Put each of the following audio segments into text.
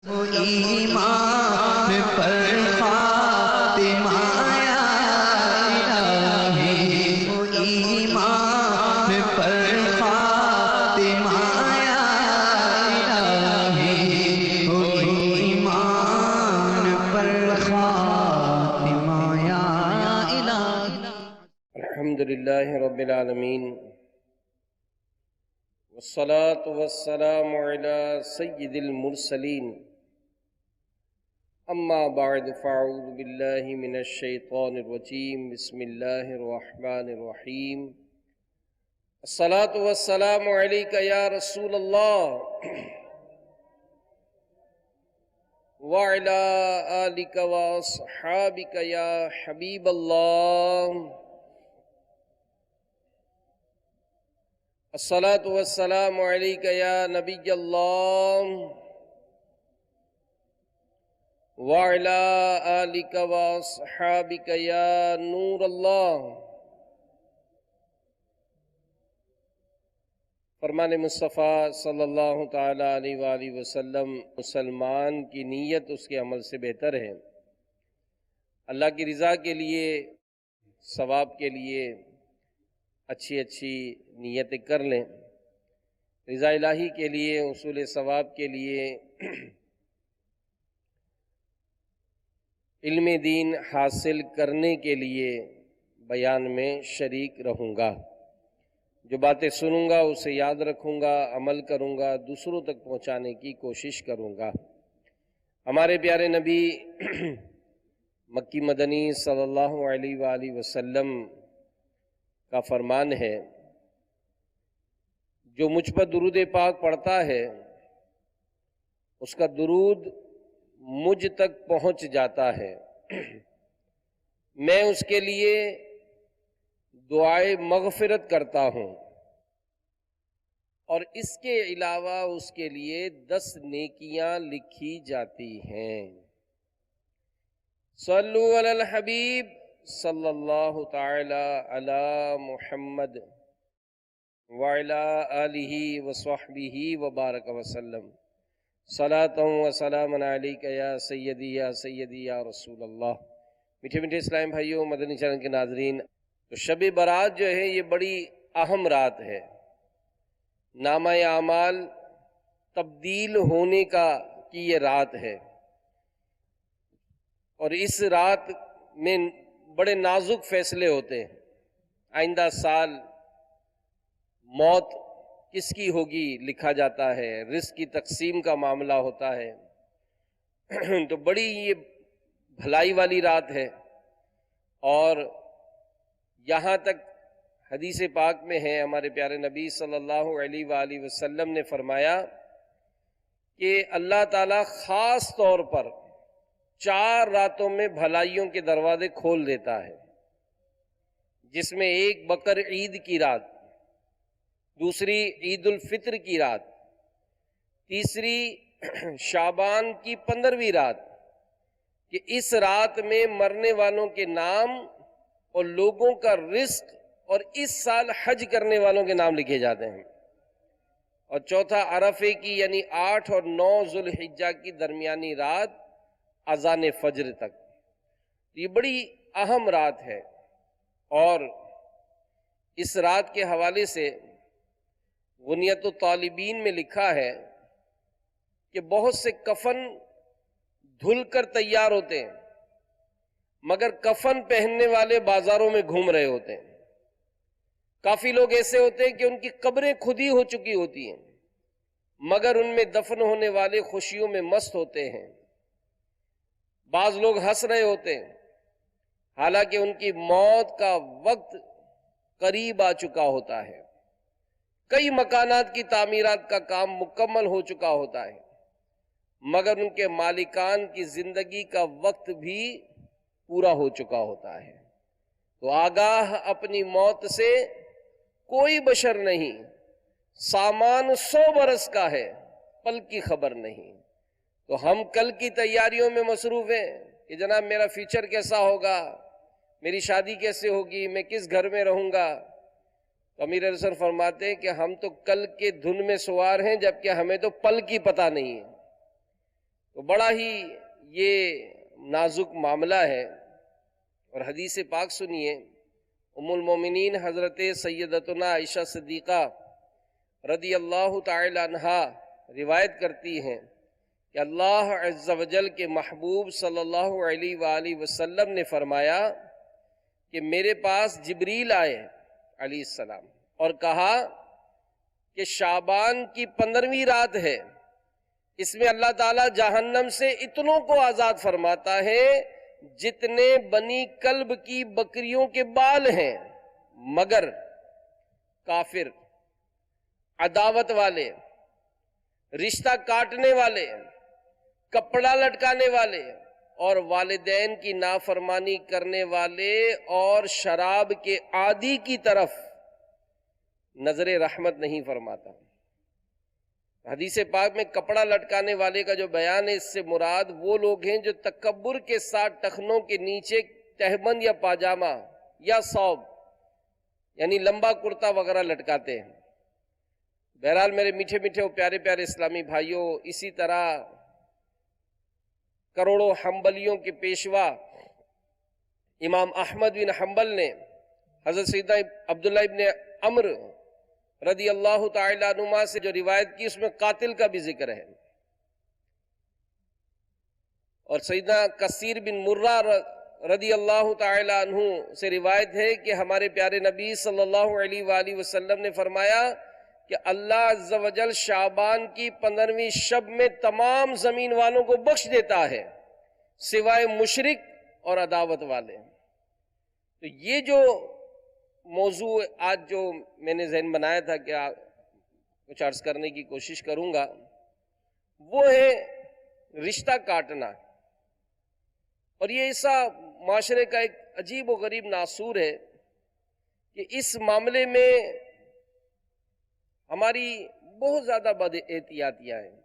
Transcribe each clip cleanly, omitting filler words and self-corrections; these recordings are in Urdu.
ایمان پر خاتمہ یا الہی، ایمان پر خاتمہ یا الہی، ایمان پر خاتمہ یا الہی۔ الحمدللہ رب العالمین، والصلاة والسلام علی سید المرسلین، اما بعد فاعوذ باللہ من الشیطان الرجیم، بسم اللہ الرحمن الرحیم۔ الصلاة والسلام علیک یا رسول اللہ وعلی آلک واصحابک یا حبیب اللہ۔ الصلاة والسلام علیک یا نبی اللہ وعلی آلک واصحابک یا نور اللہ۔ فرمان مصطفیٰ صلی اللہ تعالی علیہ وآلہ وسلم، مسلمان کی نیت اس کے عمل سے بہتر ہے۔ اللہ کی رضا کے لیے، ثواب کے لیے اچھی نیتیں کر لیں، رضا الہی کے لیے، حصول ثواب کے لیے علم دین حاصل کرنے کے لیے بیان میں شریک رہوں گا۔ جو باتیں سنوں گا اسے یاد رکھوں گا، عمل کروں گا، دوسروں تک پہنچانے کی کوشش کروں گا۔ ہمارے پیارے نبی مکی مدنی صلی اللہ علیہ وآلہ وسلم کا فرمان ہے، جو مجھ پر درود پاک پڑھتا ہے اس کا درود مجھ تک پہنچ جاتا ہے، میں اس کے لیے دعائے مغفرت کرتا ہوں، اور اس کے علاوہ اس کے لیے 10 نیکیاں لکھی جاتی ہیں۔ صلو علی الحبیب صلی اللہ تعالی علی محمد وعلی آلہ وصحبہ وبارک وسلم، صلاۃ و سلام علیک یا سیدی یا رسول اللہ۔ میٹھے میٹھے اسلام بھائیوں، مدنی چینل کے ناظرین، تو شب برات جو ہے یہ بڑی اہم رات ہے، نامہ اعمال تبدیل ہونے کی یہ رات ہے، اور اس رات میں بڑے نازک فیصلے ہوتے ہیں۔ آئندہ سال موت کس کی ہوگی لکھا جاتا ہے، رزق کی تقسیم کا معاملہ ہوتا ہے، تو بڑی یہ بھلائی والی رات ہے۔ اور یہاں تک حدیث پاک میں ہے، ہمارے پیارے نبی صلی اللہ علیہ وآلہ وسلم نے فرمایا کہ اللہ تعالیٰ خاص طور پر 4 راتوں میں بھلائیوں کے دروازے کھول دیتا ہے، جس میں ایک بقر عید کی رات، دوسری عید الفطر کی رات، تیسری شعبان کی 15ویں رات، کہ اس رات میں مرنے والوں کے نام اور لوگوں کا رزق اور اس سال حج کرنے والوں کے نام لکھے جاتے ہیں، اور چوتھا عرفے کی یعنی 8 اور 9 ذوالحجہ کی درمیانی رات اذان فجر تک۔ یہ بڑی اہم رات ہے، اور اس رات کے حوالے سے غنیت الطالبین میں لکھا ہے کہ بہت سے کفن دھل کر تیار ہوتے ہیں، مگر کفن پہننے والے بازاروں میں گھوم رہے ہوتے ہیں۔ کافی لوگ ایسے ہوتے ہیں کہ ان کی قبریں کھدی ہو چکی ہوتی ہیں، مگر ان میں دفن ہونے والے خوشیوں میں مست ہوتے ہیں۔ بعض لوگ ہنس رہے ہوتے ہیں، حالانکہ ان کی موت کا وقت قریب آ چکا ہوتا ہے، کئی مکانات کی تعمیرات کا کام مکمل ہو چکا ہوتا ہے، مگر ان کے مالکان کی زندگی کا وقت بھی پورا ہو چکا ہوتا ہے۔ تو آگاہ اپنی موت سے کوئی بشر نہیں، سامان 100 برس کا ہے، پل کی خبر نہیں۔ تو ہم کل کی تیاریوں میں مصروف ہیں کہ جناب میرا فیوچر کیسا ہوگا، میری شادی کیسے ہوگی، میں کس گھر میں رہوں گا۔ تو امیر ارسل فرماتے ہیں کہ ہم تو کل کے دھن میں سوار ہیں، جبکہ ہمیں تو پل کی پتہ نہیں ہے۔ تو بڑا ہی یہ نازک معاملہ ہے. اور حدیث پاک سنیے، ام المومنین حضرت سیدتنا عائشہ صدیقہ رضی اللہ تعالی عنہا روایت کرتی ہیں کہ اللہ عز و جل کے محبوب صلی اللہ علیہ وآلہ وسلم نے فرمایا کہ میرے پاس جبریل آئے علیہ السلام اور کہا کہ شعبان کی 15ویں رات ہے، اس میں اللہ تعالیٰ جہنم سے اتنوں کو آزاد فرماتا ہے جتنے بنی کلب کی بکریوں کے بال ہیں، مگر کافر، عداوت والے، رشتہ کاٹنے والے، کپڑا لٹکانے والے اور والدین کی نافرمانی کرنے والے اور شراب کے عادی کی طرف نظر رحمت نہیں فرماتا. حدیث پاک میں کپڑا لٹکانے والے کا جو بیان ہے، اس سے مراد وہ لوگ ہیں جو تکبر کے ساتھ ٹخنوں کے نیچے تہبند یا پاجامہ یا ثوب یعنی لمبا کرتا وغیرہ لٹکاتے ہیں. بہرحال میرے میٹھے میٹھے اور پیارے پیارے اسلامی بھائیوں، اسی طرح کروڑوں حنبلیوں کے پیشوا امام احمد بن حنبل نے حضرت سیدنا عبداللہ ابن عمرو رضی اللہ تعالی عنہما سے جو روایت کی، اس میں قاتل کا بھی ذکر ہے. اور سیدنا کثیر بن مرہ رضی اللہ تعالی عنہ سے روایت ہے کہ ہمارے پیارے نبی صلی اللہ علیہ وآلہ وسلم نے فرمایا کہ اللہ عز و جل شعبان کی 15ویں شب میں تمام زمین والوں کو بخش دیتا ہے سوائے مشرک اور عداوت والے. تو یہ جو موضوع آج جو میں نے ذہن بنایا تھا کہ کچھ عرض کرنے کی کوشش کروں گا، وہ ہے رشتہ کاٹنا. اور یہ ایسا معاشرے کا ایک عجیب و غریب ناسور ہے کہ اس معاملے میں ہماری بہت زیادہ بد احتیاطیاں ہیں.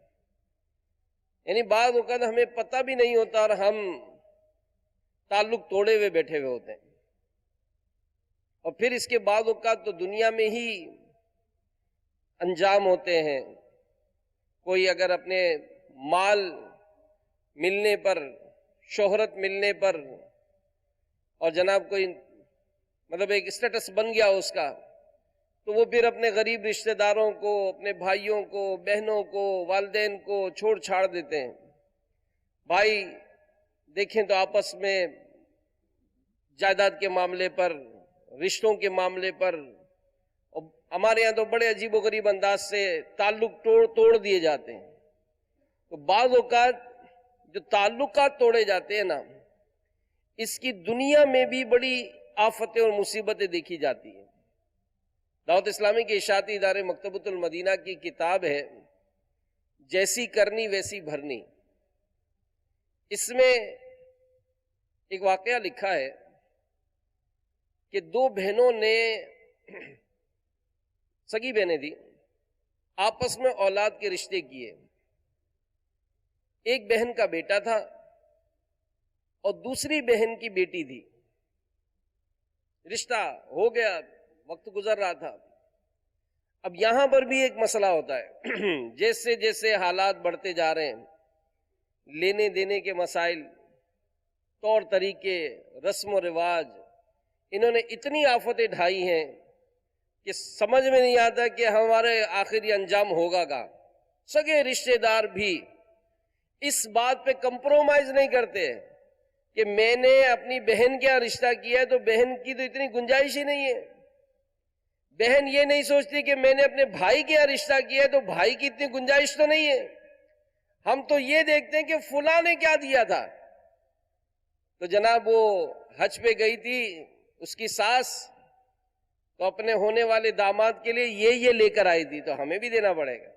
یعنی بعض اوقات ہمیں پتہ بھی نہیں ہوتا اور ہم تعلق توڑے ہوئے بیٹھے ہوئے ہوتے ہیں، اور پھر اس کے بعد اوقات تو دنیا میں ہی انجام ہوتے ہیں. کوئی اگر اپنے مال ملنے پر، شہرت ملنے پر، اور جناب کوئی مطلب ایک اسٹیٹس بن گیا اس کا، تو وہ پھر اپنے غریب رشتہ داروں کو، اپنے بھائیوں کو، بہنوں کو، والدین کو چھوڑ چھاڑ دیتے ہیں. بھائی دیکھیں تو آپس میں جائیداد کے معاملے پر، رشتوں کے معاملے پر، اور ہمارے یہاں تو بڑے عجیب و غریب انداز سے تعلق توڑ دیے جاتے ہیں. تو بعض اوقات جو تعلقات توڑے جاتے ہیں نا، اس کی دنیا میں بھی بڑی آفتیں اور مصیبتیں دیکھی جاتی ہیں. دعوت اسلامی کے اشاعتی ادارے مکتبۃ المدینہ کی کتاب ہے جیسی کرنی ویسی بھرنی. اس میں ایک واقعہ لکھا ہے کہ 2 بہنوں نے، سگی بہنیں تھیں، آپس میں اولاد کے رشتے کیے. ایک بہن کا بیٹا تھا اور دوسری بہن کی بیٹی تھی. رشتہ ہو گیا، وقت گزر رہا تھا. اب یہاں پر بھی ایک مسئلہ ہوتا ہے. جیسے جیسے حالات بڑھتے جا رہے ہیں، لینے دینے کے مسائل، طور طریقے، رسم و رواج، انہوں نے اتنی آفتیں ڈھائی ہیں کہ سمجھ میں نہیں آتا کہ ہمارے آخری انجام ہوگا کا. سگے رشتہ دار بھی اس بات پہ کمپرومائز نہیں کرتے کہ میں نے اپنی بہن کیا رشتہ کیا ہے تو بہن کی تو اتنی گنجائش ہی نہیں ہے. بہن یہ نہیں سوچتی کہ میں نے اپنے بھائی کیا رشتہ کیا ہے تو بھائی کی اتنی گنجائش تو نہیں ہے. ہم تو یہ دیکھتے ہیں کہ فلاں نے کیا دیا تھا. تو جناب وہ حج پہ گئی تھی اس کی ساس، تو اپنے ہونے والے داماد کے لیے یہ لے کر آئی تھی، تو ہمیں بھی دینا پڑے گا،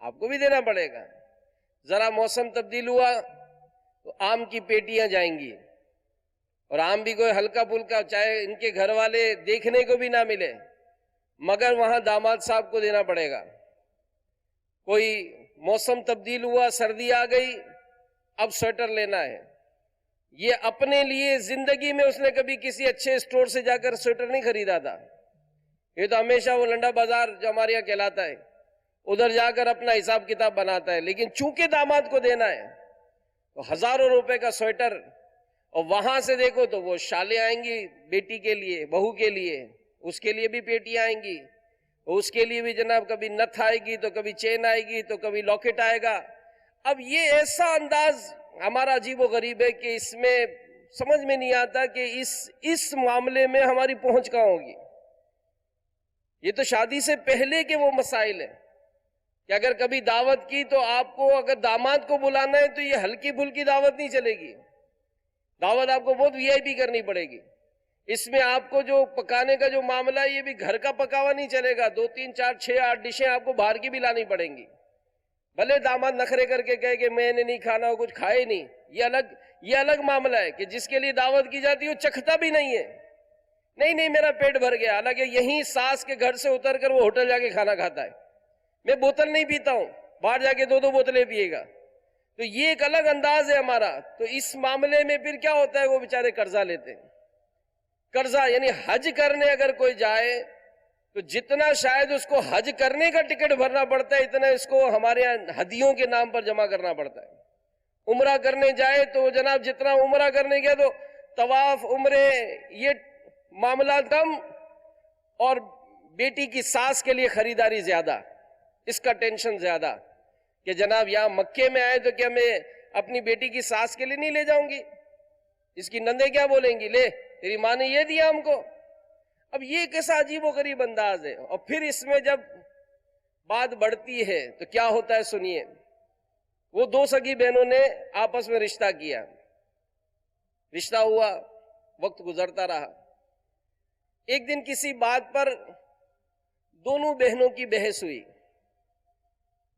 آپ کو بھی دینا پڑے گا. ذرا موسم تبدیل ہوا تو آم کی پیٹیاں جائیں گی، اور آم بھی کوئی ہلکا پھلکا، چاہے ان کے گھر والے دیکھنے کو بھی نہ ملے، مگر وہاں داماد صاحب کو دینا پڑے گا. کوئی موسم تبدیل ہوا، سردی آ گئی، اب سویٹر لینا ہے. یہ اپنے لیے زندگی میں اس نے کبھی کسی اچھے اسٹور سے جا کر سویٹر نہیں خریدا تھا. یہ تو ہمیشہ وہ لنڈا بازار جو ہمارے یہاں کہلاتا ہے، ادھر جا کر اپنا حساب کتاب بناتا ہے. لیکن چونکہ داماد کو دینا ہے تو ہزاروں روپے کا سویٹر، اور وہاں سے دیکھو تو وہ شالیں آئیں گی بیٹی کے لیے، بہو کے لیے، اس کے لیے بھی پیٹی آئیں گی، اس کے لیے بھی جناب کبھی نتھ آئے گی تو کبھی چین آئے گی تو کبھی لاکٹ آئے گا۔ اب یہ ایسا انداز ہمارا عجیب و غریب ہے کہ اس میں سمجھ میں نہیں آتا کہ اس معاملے میں ہماری پہنچ کہاں ہوگی۔ یہ تو شادی سے پہلے کے وہ مسائل ہیں کہ اگر کبھی دعوت کی تو آپ کو اگر داماد کو بلانا ہے تو یہ ہلکی پھلکی دعوت نہیں چلے گی، دعوت آپ کو بہت وی آئی پی کرنی پڑے گی۔ اس میں آپ کو جو پکانے کا جو معاملہ ہے یہ بھی گھر کا پکاوا نہیں چلے گا، 2 3 4 6 8 ڈشیں آپ کو باہر کی بھی لانی پڑیں گی۔ بھلے داماد نخرے کر کے کہے کہ میں نے نہیں کھانا، کچھ کھائے نہیں، یہ الگ معاملہ ہے کہ جس کے لیے دعوت کی جاتی ہے وہ چکھتا بھی نہیں ہے، نہیں میرا پیٹ بھر گیا، حالانکہ یہیں ساس کے گھر سے اتر کر وہ ہوٹل جا کے کھانا کھاتا ہے، میں بوتل نہیں پیتا ہوں، باہر جا کے 2 بوتلیں پیے گا۔ تو یہ ایک الگ انداز ہے ہمارا۔ تو اس معاملے میں پھر کیا ہوتا ہے، وہ بیچارے قرضہ لیتے ہیں، قرضہ یعنی حج کرنے اگر کوئی جائے تو جتنا شاید اس کو حج کرنے کا ٹکٹ بھرنا پڑتا ہے اتنا اس کو ہمارے یہاں ہدیوں کے نام پر جمع کرنا پڑتا ہے۔ عمرہ کرنے جائے تو جناب جتنا عمرہ کرنے گیا تو طواف، عمرے، یہ معاملات کم، اور بیٹی کی ساس کے لیے خریداری زیادہ، اس کا ٹینشن زیادہ کہ جناب یہاں مکے میں آئے تو کیا میں اپنی بیٹی کی ساس کے لیے نہیں لے جاؤں گی، اس کی نندیں کیا بولیں گی، لے تیری ماں نے یہ دیا ہم کو۔ اب یہ کیسا عجیب و غریب انداز ہے۔ اور پھر اس میں جب بات بڑھتی ہے تو کیا ہوتا ہے سنیے، وہ 2 سگی بہنوں نے آپس میں رشتہ کیا، رشتہ ہوا، وقت گزرتا رہا، ایک دن کسی بات پر دونوں بہنوں کی بحث ہوئی،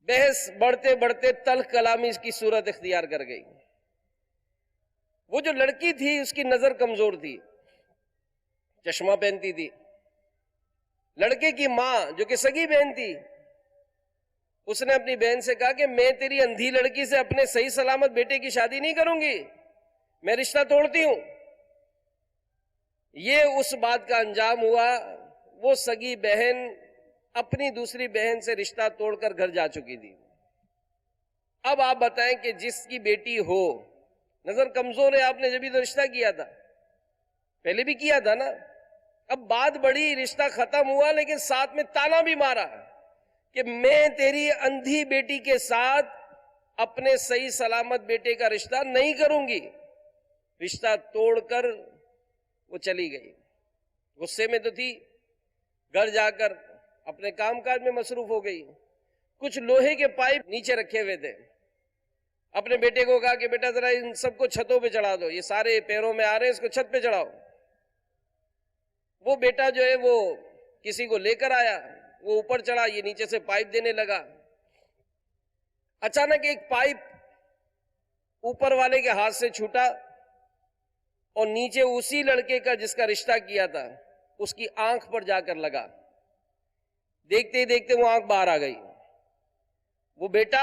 بحث بڑھتے بڑھتے تلخ کلامی کی صورت اختیار کر گئی۔ وہ جو لڑکی تھی اس کی نظر کمزور تھی، چشمہ پہنتی تھی۔ لڑکے کی ماں جو کہ سگی بہن تھی، اس نے اپنی بہن سے کہا کہ میں تیری اندھی لڑکی سے اپنے صحیح سلامت بیٹے کی شادی نہیں کروں گی، میں رشتہ توڑتی ہوں۔ یہ اس بات کا انجام ہوا، وہ سگی بہن اپنی دوسری بہن سے رشتہ توڑ کر گھر جا چکی تھی۔ اب آپ بتائیں کہ جس کی بیٹی ہو، نظر کمزور ہے، آپ نے جبھی تو رشتہ کیا تھا، پہلے بھی کیا تھا نا، اب بات بڑی، رشتہ ختم ہوا، لیکن ساتھ میں تانا بھی مارا کہ میں تیری اندھی بیٹی کے ساتھ اپنے صحیح سلامت بیٹے کا رشتہ نہیں کروں گی۔ رشتہ توڑ کر وہ چلی گئی، غصے میں تو تھی، گھر جا کر اپنے کام کاج میں مصروف ہو گئی۔ کچھ لوہے کے پائپ نیچے رکھے ہوئے تھے، اپنے بیٹے کو کہا کہ بیٹا ذرا ان سب کو چھتوں پہ چڑھا دو، یہ سارے پیروں میں آ رہے ہیں، اس کو چھت پہ چڑھاؤ۔ وہ بیٹا جو ہے وہ کسی کو لے کر آیا، وہ اوپر چڑھا، یہ نیچے سے پائپ دینے لگا۔ اچانک ایک پائپ اوپر والے کے ہاتھ سے چھوٹا اور نیچے اسی لڑکے کا جس کا رشتہ کیا تھا اس کی آنکھ پر جا کر لگا۔ دیکھتے ہی دیکھتے وہ آنکھ باہر آ گئی۔ وہ بیٹا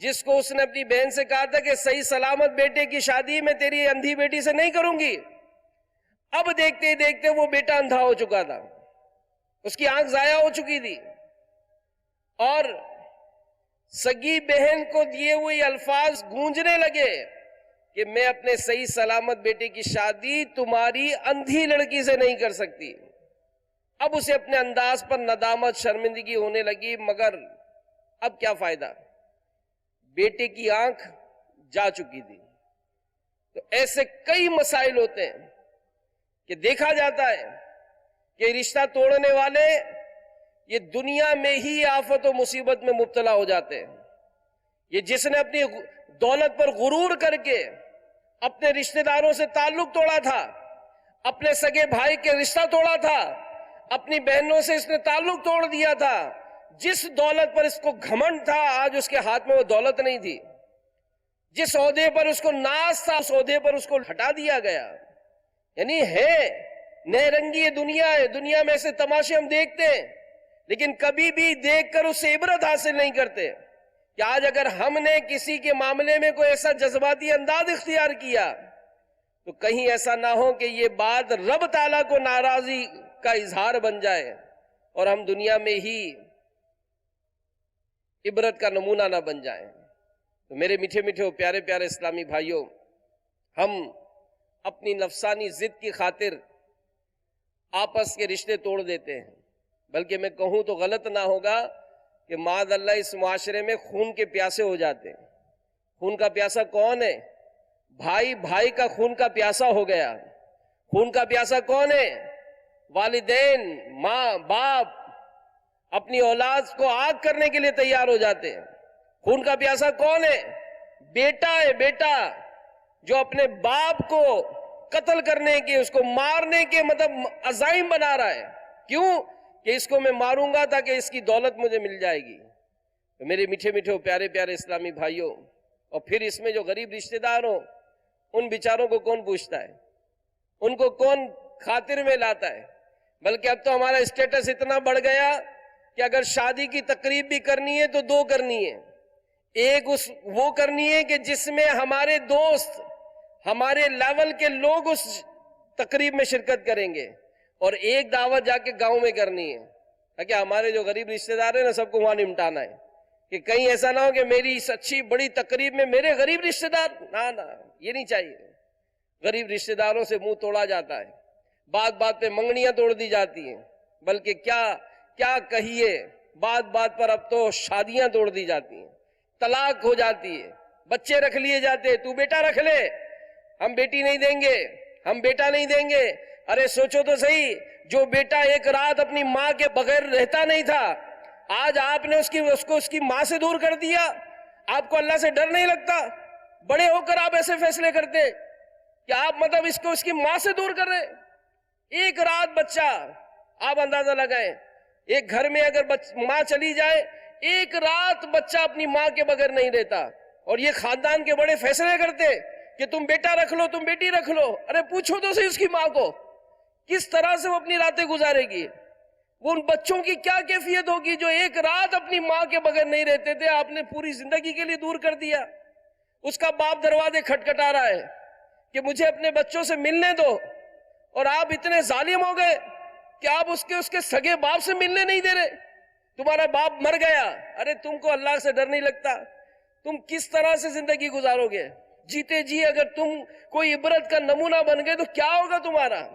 جس کو اس نے اپنی بہن سے کہا تھا کہ صحیح سلامت بیٹے کی شادی میں تیری اندھی بیٹی سے نہیں کروں گی، اب دیکھتے ہی دیکھتے وہ بیٹا اندھا ہو چکا تھا، اس کی آنکھ ضائع ہو چکی تھی، اور سگی بہن کو دیے ہوئے الفاظ گونجنے لگے کہ میں اپنے صحیح سلامت بیٹے کی شادی تمہاری اندھی لڑکی سے نہیں کر سکتی۔ اب اسے اپنے انداز پر ندامت، شرمندگی ہونے لگی، مگر اب کیا فائدہ، بیٹے کی آنکھ جا چکی تھی۔ تو ایسے کئی مسائل ہوتے ہیں کہ دیکھا جاتا ہے کہ رشتہ توڑنے والے یہ دنیا میں ہی آفت و مصیبت میں مبتلا ہو جاتے ہیں۔ یہ جس نے اپنی دولت پر غرور کر کے اپنے رشتہ داروں سے تعلق توڑا تھا، اپنے سگے بھائی کے رشتہ توڑا تھا، اپنی بہنوں سے اس نے تعلق توڑ دیا تھا، جس دولت پر اس کو گھمنڈ تھا آج اس کے ہاتھ میں وہ دولت نہیں تھی، جس عہدے پر اس کو ناز تھا اس عہدے پر اس کو ہٹا دیا گیا۔ یعنی ہے نہرنگی یہ دنیا ہے، دنیا میں ایسے تماشے ہم دیکھتے ہیں لیکن کبھی بھی دیکھ کر اس سے عبرت حاصل نہیں کرتے کہ آج اگر ہم نے کسی کے معاملے میں کوئی ایسا جذباتی انداز اختیار کیا تو کہیں ایسا نہ ہو کہ یہ بات رب تعالیٰ کو ناراضی کا اظہار بن جائے اور ہم دنیا میں ہی عبرت کا نمونہ نہ بن جائیں۔ تو میرے میٹھے میٹھے اور پیارے پیارے اسلامی بھائیوں، ہم اپنی نفسانی ضد کی خاطر آپس کے رشتے توڑ دیتے ہیں، بلکہ میں کہوں تو غلط نہ ہوگا کہ معاذ اللہ اس معاشرے میں خون کے پیاسے ہو جاتے ہیں۔ خون کا پیاسا کون ہے؟ بھائی بھائی کا خون کا پیاسا ہو گیا۔ خون کا پیاسا کون ہے؟ والدین، ماں باپ اپنی اولاد کو آگ کرنے کے لیے تیار ہو جاتے ہیں۔ خون کا پیاسا کون ہے؟ بیٹا ہے، بیٹا جو اپنے باپ کو قتل کرنے کے، اس کو مارنے کے عزائم بنا رہا ہے۔ کیوں؟ کہ اس کو میں ماروں گا تاکہ اس کی دولت مجھے مل جائے گی۔ تو میرے میٹھے میٹھے پیارے پیارے اسلامی بھائیوں، اور پھر اس میں جو غریب رشتہ دار ہوں ان بیچاروں کو کون پوچھتا ہے؟ ان کو کون خاطر میں لاتا ہے؟ بلکہ اب تو ہمارا اسٹیٹس اتنا بڑھ گیا کہ اگر شادی کی تقریب بھی کرنی ہے تو دو کرنی ہے۔ ایک وہ کرنی ہے کہ جس میں ہمارے دوست، ہمارے لیول کے لوگ اس تقریب میں شرکت کریں گے، اور ایک دعوت جا کے گاؤں میں کرنی ہے تاکہ ہمارے جو غریب رشتہ دار ہیں نا سب کو وہاں نمٹانا ہے، کہ کہیں ایسا نہ ہو کہ میری اس اچھی بڑی تقریب میں میرے غریب رشتہ دار نہ، یہ نہیں چاہیے۔ غریب رشتہ داروں سے منہ توڑا جاتا ہے، بات بات پہ منگنیاں توڑ دی جاتی ہیں، بلکہ کیا کہیے، بات بات پر اب تو شادیاں توڑ دی جاتی ہیں، طلاق ہو جاتی ہے، بچے رکھ لیے جاتے ہیں۔ تو بیٹا رکھ لے، ہم بیٹی نہیں دیں گے، ہم بیٹا نہیں دیں گے۔ ارے سوچو تو صحیح، جو بیٹا ایک رات اپنی ماں کے بغیر رہتا نہیں تھا، آج آپ نے اس کو اس کی ماں سے دور کر دیا۔ آپ کو اللہ سے ڈر نہیں لگتا؟ بڑے ہو کر آپ ایسے فیصلے کرتے کہ آپ اس کو اس کی ماں سے دور کر رہے۔ ایک رات بچہ، آپ اندازہ لگائیں، ایک گھر میں اگر ماں چلی جائے، ایک رات بچہ اپنی ماں کے بغیر نہیں رہتا، اور یہ خاندان کے بڑے فیصلے کرتے کہ تم بیٹا رکھ لو، تم بیٹی رکھ لو۔ ارے پوچھو تو صحیح اس کی ماں کو کس طرح سے وہ اپنی راتیں گزارے گی، وہ ان بچوں کی کیا کیفیت ہوگی جو ایک رات اپنی ماں کے بغیر نہیں رہتے تھے، آپ نے پوری زندگی کے لیے دور کر دیا۔ اس کا باپ دروازے کھٹکھٹا رہا ہے کہ مجھے اپنے بچوں سے ملنے دو، اور آپ اتنے ظالم ہو گئے کہ آپ اس کے سگے باپ سے ملنے نہیں دے رہے۔ تمہارا باپ مر گیا، ارے تم کو اللہ سے ڈر نہیں لگتا؟ تم کس طرح سے زندگی گزارو گے؟ جیتے جی اگر تم کوئی عبرت کا نمونہ بن گئے تو کیا ہوگا تمہارا؟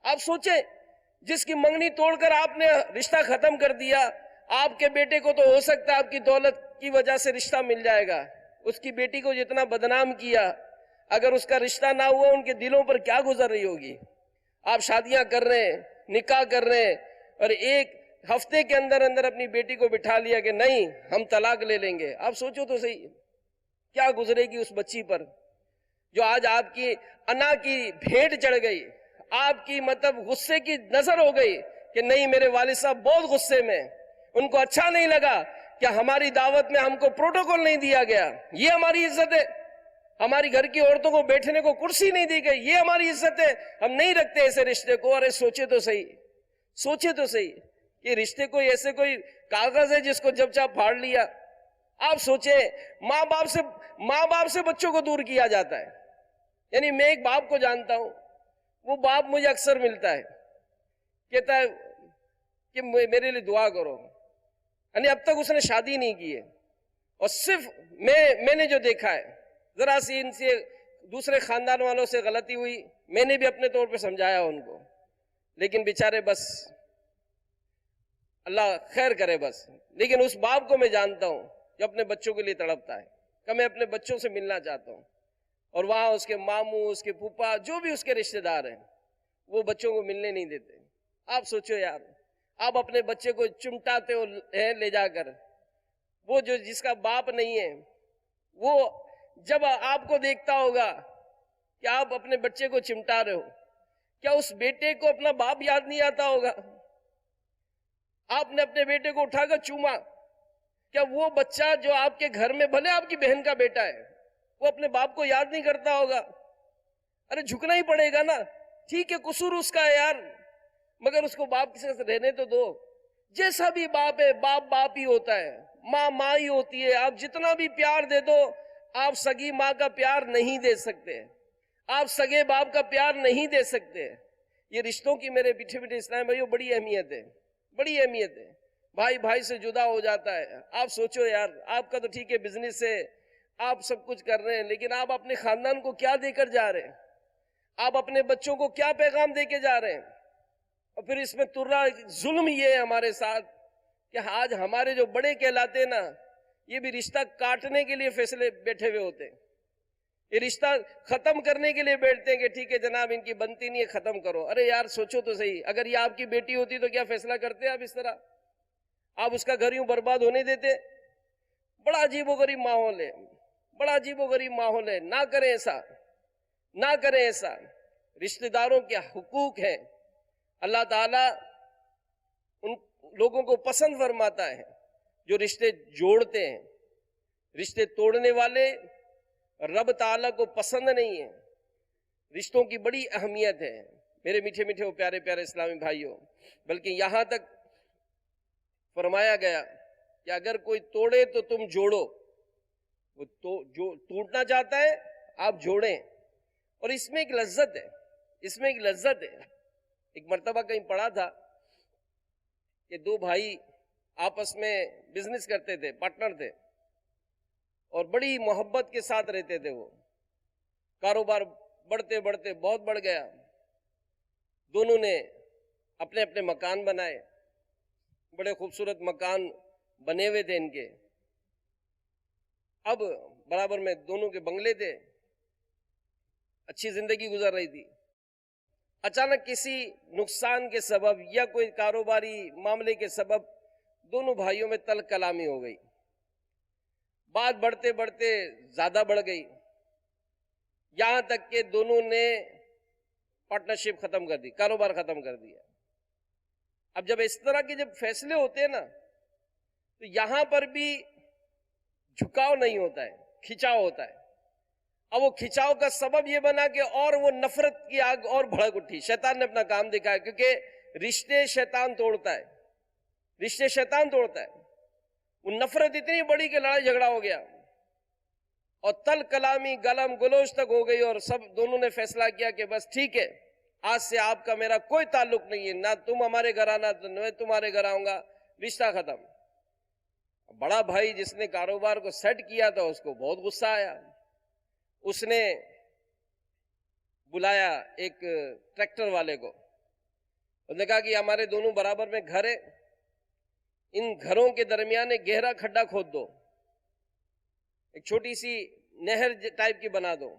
آپ سوچیں، جس کی منگنی توڑ کر آپ نے رشتہ ختم کر دیا، آپ کے بیٹے کو تو ہو سکتا ہے آپ کی دولت کی وجہ سے رشتہ مل جائے گا، اس کی بیٹی کو جتنا بدنام کیا، اگر اس کا رشتہ نہ ہوا ان کے دلوں پر کیا گزر رہی ہوگی؟ آپ شادیاں کر رہے ہیں، نکاح کر رہے ہیں، اور ایک ہفتے کے اندر اندر اپنی بیٹی کو بٹھا لیا کہ نہیں ہم طلاق لے لیں گے۔ آپ سوچو تو صحیح، کیا گزرے گی اس بچی پر جو آج آپ کی انا کی بھیٹ چڑھ گئی، آپ کی غصے کی نظر ہو گئی کہ نہیں میرے والد صاحب بہت غصے میں، ان کو اچھا نہیں لگا کہ ہماری دعوت میں ہم کو پروٹوکول نہیں دیا گیا، یہ ہماری عزت ہے، ہماری گھر کی عورتوں کو بیٹھنے کو کرسی نہیں دی گئی، یہ ہماری عزت ہے، ہم نہیں رکھتے ایسے رشتے کو۔ ارے سوچے تو صحیح کہ رشتے کوئی ایسے کوئی کاغذ ہے جس کو جب چاہ پھاڑ لیا؟ آپ سوچیں، ماں باپ سے بچوں کو دور کیا جاتا ہے۔ یعنی میں ایک باپ کو جانتا ہوں، وہ باپ مجھے اکثر ملتا ہے، کہتا ہے کہ میرے لیے دعا کرو، یعنی اب تک اس نے شادی نہیں کی ہے، اور صرف میں نے جو دیکھا ہے، ذرا سی ان سے دوسرے خاندان والوں سے غلطی ہوئی، میں نے بھی اپنے طور پہ سمجھایا ان کو، لیکن بیچارے بس اللہ خیر کرے بس۔ لیکن اس باپ کو میں جانتا ہوں جو اپنے بچوں کے لیے تڑپتا ہے کہ میں اپنے بچوں سے ملنا چاہتا ہوں، اور وہاں اس کے ماموں، اس کے پھوپھا، جو بھی اس کے رشتہ دار ہیں، وہ بچوں کو ملنے نہیں دیتے۔ آپ سوچو یار، آپ اپنے بچے کو چمٹاتے ہو لے جا کر، وہ جو جس کا باپ نہیں ہے، وہ جب آپ کو دیکھتا ہوگا کہ آپ اپنے بچے کو چمٹا رہے ہو، کیا اس بیٹے کو اپنا باپ یاد نہیں آتا ہوگا؟ آپ نے اپنے بیٹے کو اٹھا کر چوما، کیا وہ بچہ جو آپ کے گھر میں بھلے آپ کی بہن کا بیٹا ہے، وہ اپنے باپ کو یاد نہیں کرتا ہوگا؟ ارے جھکنا ہی پڑے گا نا، ٹھیک ہے قصور اس کا ہے یار، مگر اس کو باپ کے ساتھ رہنے تو دو۔ جیسا بھی باپ ہے، باپ ہی ہوتا ہے، ماں ہی ہوتی ہے، آپ جتنا بھی پیار دے دو، آپ سگی ماں کا پیار نہیں دے سکتے، آپ سگے باپ کا پیار نہیں دے سکتے۔ یہ رشتوں کی میرے پیچھے اسلام بھائیوں بڑی اہمیت ہے، بڑی اہمیت ہے۔ بھائی سے جدا ہو جاتا ہے، آپ سوچو یار، آپ کا تو ٹھیک ہے بزنس ہے، آپ سب کچھ کر رہے ہیں، لیکن آپ اپنے خاندان کو کیا دے کر جا رہے ہیں؟ آپ اپنے بچوں کو کیا پیغام دے کے جا رہے ہیں؟ اور پھر اس میں ترا ظلم یہ ہے ہمارے ساتھ کہ آج ہمارے جو بڑے کہلاتے ہیں نا، یہ بھی رشتہ کاٹنے کے لیے فیصلے بیٹھے ہوئے ہوتے ہیں، یہ رشتہ ختم کرنے کے لیے بیٹھتے ہیں کہ ٹھیک ہے جناب ان کی بنتی نہیں ہے، ختم کرو۔ ارے یار سوچو تو صحیح، اگر یہ آپ کی بیٹی ہوتی تو کیا فیصلہ کرتے آپ اس طرح؟ آپ اس کا گھر یوں برباد ہونے دیتے؟ بڑا عجیب و غریب ماحول ہے، بڑا عجیب و غریب ماحول ہے۔ نہ کریں ایسا، نہ کریں ایسا۔ رشتہ داروں کے حقوق ہیں، اللہ تعالیٰ ان لوگوں کو پسند فرماتا ہے جو رشتے جوڑتے ہیں۔ رشتے توڑنے والے رب تعالیٰ کو پسند نہیں ہیں۔ رشتوں کی بڑی اہمیت ہے میرے میٹھے میٹھے اور پیارے پیارے اسلامی بھائیوں، بلکہ یہاں تک فرمایا گیا کہ اگر کوئی توڑے تو تم جوڑو۔ وہ جو ٹوٹنا چاہتا ہے آپ جوڑیں، اور اس میں ایک لذت ہے، اس میں ایک لذت ہے۔ ایک مرتبہ کہیں پڑھا تھا کہ دو بھائی آپس میں بزنس کرتے تھے، پارٹنر تھے، اور بڑی محبت کے ساتھ رہتے تھے۔ وہ کاروبار بڑھتے بڑھتے بہت بڑھ گیا، دونوں نے اپنے اپنے مکان بنائے، بڑے خوبصورت مکان بنے ہوئے تھے ان کے۔ اب برابر میں دونوں کے بنگلے تھے، اچھی زندگی گزر رہی تھی۔ اچانک کسی نقصان کے سبب یا کوئی کاروباری معاملے کے سبب دونوں بھائیوں میں تلخ کلامی ہو گئی، بات بڑھتے بڑھتے زیادہ بڑھ گئی، یہاں تک کہ دونوں نے پارٹنرشپ ختم کر دی، کاروبار ختم کر دیا۔ اب جب اس طرح کے جب فیصلے ہوتے ہیں نا، تو یہاں پر بھی جھکاؤ نہیں ہوتا ہے، کھچاؤ ہوتا ہے۔ اب وہ کھچاؤ کا سبب یہ بنا کہ اور وہ نفرت کی آگ اور بھڑک اٹھی۔ شیطان نے اپنا کام دکھایا، کیونکہ رشتے شیطان توڑتا ہے، رشتے شیطان توڑتا ہے۔ وہ نفرت اتنی بڑی کہ لڑائی جھگڑا ہو گیا، اور تل کلامی گلم گلوچ تک ہو گئی، اور سب دونوں نے فیصلہ کیا کہ بس ٹھیک ہے، آج سے آپ کا میرا کوئی تعلق نہیں ہے، نہ تم ہمارے گھر آنا نہ میں تمہارے گھر آؤں گا، رشتہ ختم۔ بڑا بھائی جس نے کاروبار کو سیٹ کیا تھا اس کو بہت غصہ آیا، اس نے بلایا ایک ٹریکٹر والے کو، اس نے کہا کہ ہمارے دونوں برابر میں گھر ہے، ان گھروں کے درمیان ایک گہرا کھڈا کھود دو، ایک چھوٹی سی نہر ٹائپ کی بنا دو،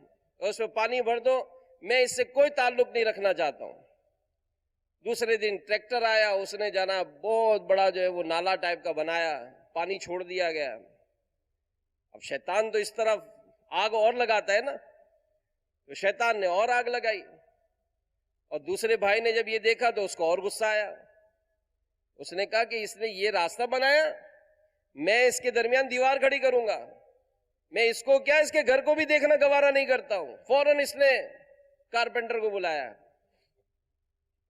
اور اس میں پانی بھر دو، میں اس سے کوئی تعلق نہیں رکھنا چاہتا ہوں۔ دوسرے دن ٹریکٹر آیا، اس نے جانا بہت بڑا جو ہے وہ نالا ٹائپ کا بنایا، پانی چھوڑ دیا گیا۔ اب شیطان تو اس طرف آگ اور لگاتا ہے نا، تو شیطان نے اور آگ لگائی، اور دوسرے بھائی نے جب یہ دیکھا تو اس کو اور غصہ آیا۔ اس نے کہا کہ اس نے یہ راستہ بنایا، میں اس کے درمیان دیوار کھڑی کروں گا، میں اس کو کیا اس کے گھر کو بھی دیکھنا گوارا نہیں کرتا ہوں۔ فوراً اس نے کارپینٹر کو بلایا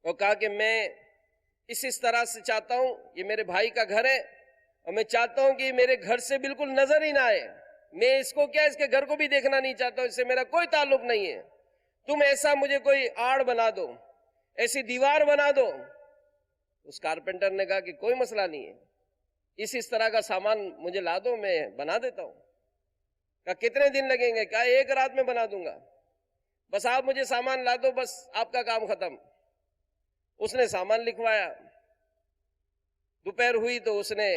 اور کہا کہ میں اس طرح سے چاہتا ہوں، یہ میرے بھائی کا گھر ہے، اور میں چاہتا ہوں کہ میرے گھر سے بالکل نظر ہی نہ آئے، میں اس کو کیا اس کے گھر کو بھی دیکھنا نہیں چاہتا ہوں، اس سے میرا کوئی تعلق نہیں ہے، تم ایسا مجھے کوئی آڑ بنا دو، ایسی دیوار بنا دو۔ اس کارپینٹر نے کہا کہ کوئی مسئلہ نہیں ہے، اس طرح کا سامان مجھے لا دو، میں بنا دیتا ہوں۔ کہا کتنے دن لگیں گے؟ کہا ایک رات میں بنا دوں گا، بس آپ مجھے سامان لا دو، بس آپ کا کام ختم۔ اس نے سامان لکھوایا، دوپہر ہوئی تو اس نے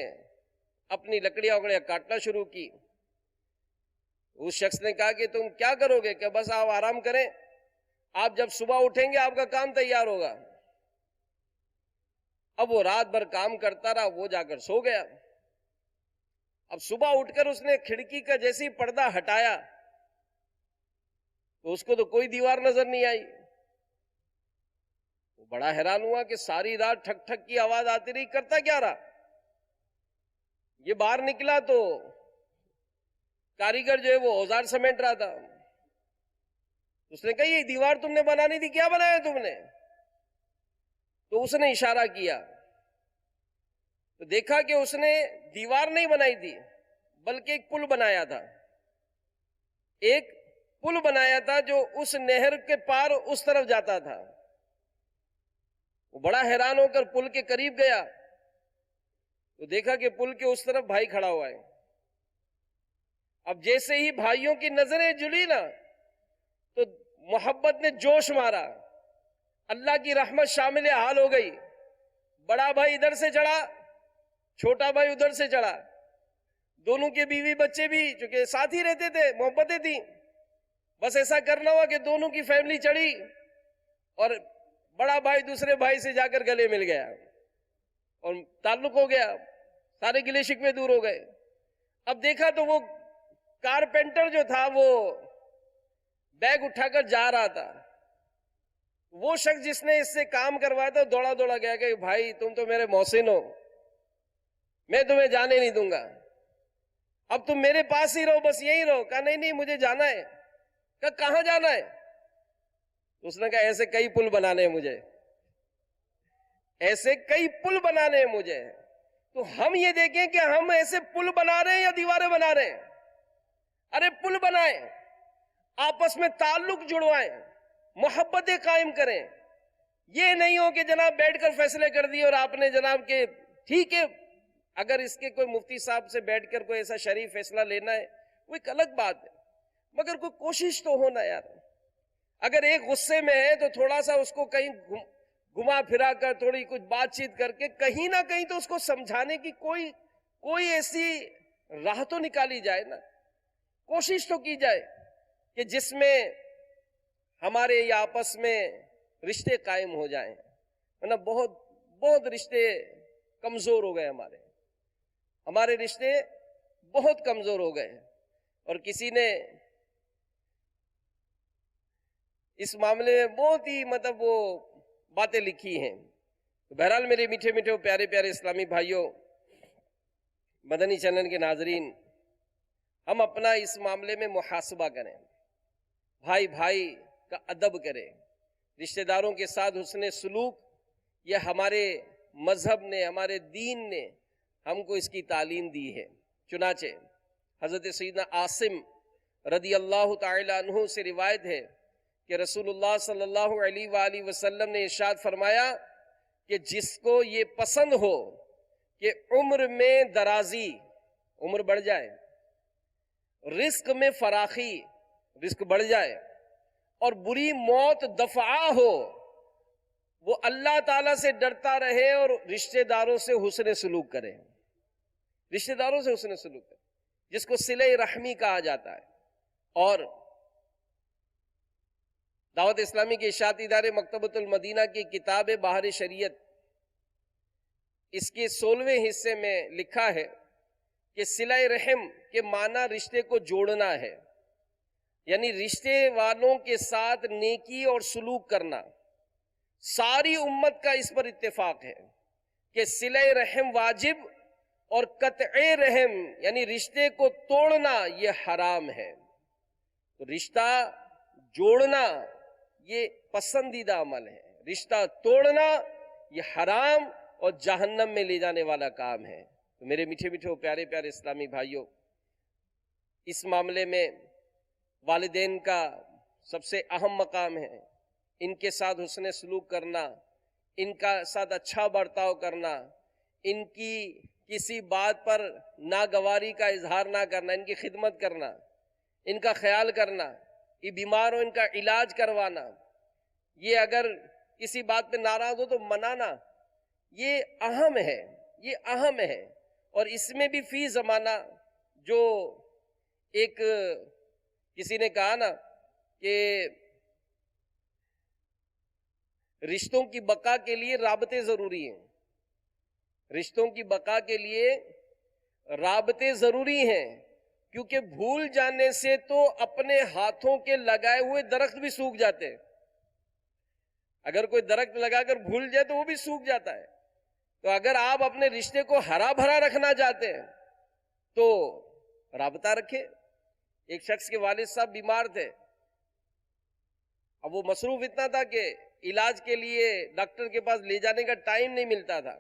اپنی لکڑیاں وکڑیاں کاٹنا شروع کی۔ اس شخص نے کہا کہ تم کیا کرو گے؟ کہ بس آپ آرام کریں، آپ جب صبح اٹھیں گے آپ کا کام تیار ہوگا۔ اب وہ رات بھر کام کرتا رہا، وہ جا کر سو گیا۔ اب صبح اٹھ کر اس نے کھڑکی کا جیسے ہی پردہ ہٹایا تو اس کو تو کوئی دیوار نظر نہیں آئی۔ وہ بڑا حیران ہوا کہ ساری رات ٹھک ٹھک کی آواز آتی رہی، کرتا کیا رہا؟ یہ باہر نکلا تو کاریگر جو ہے وہ اوزار سمیٹ رہا تھا۔ اس نے کہا یہ دیوار تم نے بنانی تھی، کیا بنایا تم نے؟ تو اس نے اشارہ کیا تو دیکھا کہ اس نے دیوار نہیں بنائی تھی بلکہ ایک پل بنایا تھا، ایک پل بنایا تھا جو اس نہر کے پار اس طرف جاتا تھا۔ وہ بڑا حیران ہو کر پل کے قریب گیا تو دیکھا کہ پل کے اس طرف بھائی کھڑا ہوا ہے۔ اب جیسے ہی بھائیوں کی نظریں جلی نا تو محبت نے جوش مارا، اللہ کی رحمت شامل حال ہو گئی. بڑا بھائی ادھر سے چڑھا، چھوٹا بھائی ادھر سے چڑھا، دونوں کے بیوی بچے بھی چونکہ ساتھ ہی رہتے تھے، محبتیں تھیں. بس ایسا کرنا ہوا کہ دونوں کی فیملی چڑھی اور بڑا بھائی دوسرے بھائی سے جا کر گلے مل گیا اور تعلق ہو گیا، سارے گلے شکوے دور ہو گئے. اب دیکھا تو وہ کارپینٹر جو تھا وہ بیگ اٹھا کر جا رہا تھا. وہ شخص جس نے اس سے کام کروایا تھا دوڑا دوڑا گیا کہ بھائی تم تو میرے محسن ہو، میں تمہیں جانے نہیں دوں گا، اب تم میرے پاس ہی رہو، بس یہی رہو. کہا نہیں نہیں مجھے جانا ہے. کہا کہاں جانا ہے؟ اس نے کہا ایسے کئی پل بنانے ہیں مجھے، ایسے کئی پل بنانے ہیں مجھے. تو ہم یہ دیکھیں کہ ہم ایسے پل بنا رہے ہیں یا دیواریں بنا رہے ہیں؟ ارے پل بنائیں، آپس میں تعلق جڑوائیں، محبتیں قائم کریں. یہ نہیں ہو کہ جناب بیٹھ کر فیصلے کر دیے اور آپ نے جناب کہ ٹھیک ہے اگر اس کے کوئی مفتی صاحب سے بیٹھ کر کوئی ایسا شریف فیصلہ لینا ہے وہ ایک الگ بات ہے، مگر کوئی کوشش تو ہونا یار. اگر ایک غصے میں ہے تو تھوڑا سا اس کو کہیں گھما پھرا کر تھوڑی کچھ بات چیت کر کے کہیں نہ کہیں تو اس کو سمجھانے کی کوئی ایسی راہ تو نکالی جائے نا، کوشش تو کی جائے کہ جس میں ہمارے یہ آپس میں رشتے قائم ہو جائیں. ورنہ بہت رشتے کمزور ہو گئے، ہمارے رشتے بہت کمزور ہو گئے. اور کسی نے اس معاملے میں بہت ہی وہ باتیں لکھی ہیں. بہرحال میرے میٹھے میٹھے پیارے پیارے اسلامی بھائیوں، مدنی چینل کے ناظرین، ہم اپنا اس معاملے میں محاسبہ کریں، بھائی بھائی کا ادب کریں، رشتہ داروں کے ساتھ حسن سلوک یہ ہمارے مذہب نے، ہمارے دین نے ہم کو اس کی تعلیم دی ہے. چنانچہ حضرت سیدنا عاصم رضی اللہ تعالی عنہ سے روایت ہے کہ رسول اللہ صلی اللہ علیہ وآلہ وسلم نے ارشاد فرمایا کہ جس کو یہ پسند ہو کہ عمر میں درازی، عمر بڑھ جائے، رزق میں فراخی، رزق بڑھ جائے، اور بری موت دفعہ ہو، وہ اللہ تعالیٰ سے ڈرتا رہے اور رشتہ داروں سے حسن سلوک کرے. رشتہ داروں سے حسن سلوک کرے جس کو صلہ رحمی کہا جاتا ہے. اور دعوت اسلامی کے اشاعتی ادارے مکتبۃ المدینہ کی کتاب بہار شریعت، اس کے 16ویں حصے میں لکھا ہے کہ صلہ رحم کے معنی رشتے کو جوڑنا ہے، یعنی رشتے والوں کے ساتھ نیکی اور سلوک کرنا. ساری امت کا اس پر اتفاق ہے کہ صلہ رحم واجب اور قطع رحم یعنی رشتے کو توڑنا یہ حرام ہے. تو رشتہ جوڑنا یہ پسندیدہ عمل ہے، رشتہ توڑنا یہ حرام اور جہنم میں لے جانے والا کام ہے. تو میرے میٹھے میٹھے پیارے پیارے اسلامی بھائیوں، اس معاملے میں والدین کا سب سے اہم مقام ہے. ان کے ساتھ حسن سلوک کرنا، ان کا ساتھ اچھا برتاؤ کرنا، ان کی کسی بات پر ناگواری کا اظہار نہ کرنا، ان کی خدمت کرنا، ان کا خیال کرنا، یہ بیمار ہو ان کا علاج کروانا، یہ اگر کسی بات پہ ناراض ہو تو منانا، یہ اہم ہے، یہ اہم ہے. اور اس میں بھی فی زمانہ جو ایک کسی نے کہا نا کہ رشتوں کی بقا کے لیے رابطے ضروری ہیں، رشتوں کی بقا کے لیے رابطے ضروری ہیں، کیونکہ بھول جانے سے تو اپنے ہاتھوں کے لگائے ہوئے درخت بھی سوکھ جاتے ہیں. اگر کوئی درخت لگا کر بھول جائے تو وہ بھی سوکھ جاتا ہے. تو اگر آپ اپنے رشتے کو ہرا بھرا رکھنا چاہتے ہیں تو رابطہ رکھیں. ایک شخص کے والد صاحب بیمار تھے، اب وہ مصروف اتنا تھا کہ علاج کے لیے ڈاکٹر کے پاس لے جانے کا ٹائم نہیں ملتا تھا.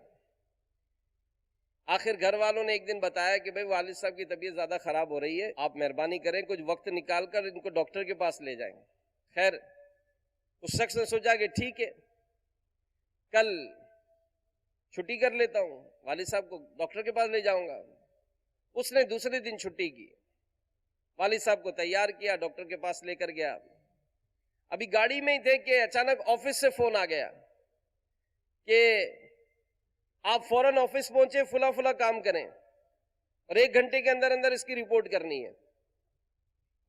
آخر گھر والوں نے ایک دن بتایا کہ بھئی والد صاحب کی طبیعت زیادہ خراب ہو رہی ہے، آپ مہربانی کریں کچھ وقت نکال کر ان کو ڈاکٹر کے پاس لے جائیں. خیر اس شخص نے سوچا کہ ٹھیک ہے کل چھٹی کر لیتا ہوں، والد صاحب کو ڈاکٹر کے پاس لے جاؤں گا. اس نے دوسرے دن چھٹی کی. والد صاحب کو تیار کیا، ڈاکٹر کے پاس لے کر گیا. ابھی گاڑی میں ہی تھے کہ اچانک آفس سے فون آ گیا کہ آپ فوراً آفس پہنچے، فلاں فلاں کام کریں اور 1 گھنٹے کے اندر اندر اس کی رپورٹ کرنی ہے.